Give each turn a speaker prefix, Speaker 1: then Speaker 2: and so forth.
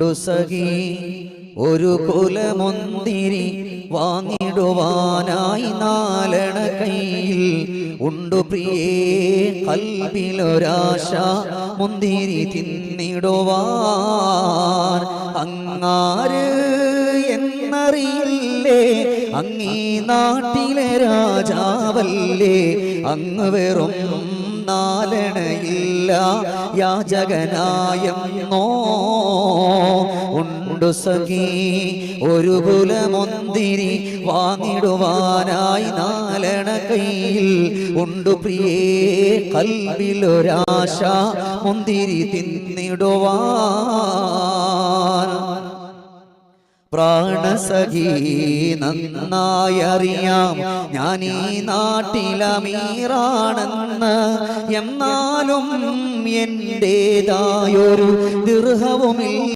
Speaker 1: ഉണ്ടു സഖി ഒരു കുലമുന്തിരി വാങ്ങിടുവാനായി നാലണ കയ്യിൽ ഉണ്ടു പ്രിയേ കൽബിലൊരാശ മുന്തിരി തിന്നിടുവാൻ അങ്ങാര് എന്നറിയില്ലേ അങ്ങീ നാട്ടിലെ രാജാവല്ലേ അങ്ങ് വെറും നാലണയില്ല യാചകനായെന്നോ ഉണ്ടു സഖി ഒരു കുലമുന്തിരി വാങ്ങിടുവാനായി നാലണ കയ്യിൽ ഉണ്ടു പ്രിയേ കൽബിലൊരാശ മുന്തിരി തിന്നിടുവാൻ പ്രാണസഖി നന്നായറിയാം ഞാൻ ഈ നാട്ടിലമീറാണെന്ന് എന്നാലും എന്റേതായൊരു ദിർഹവുമില്ല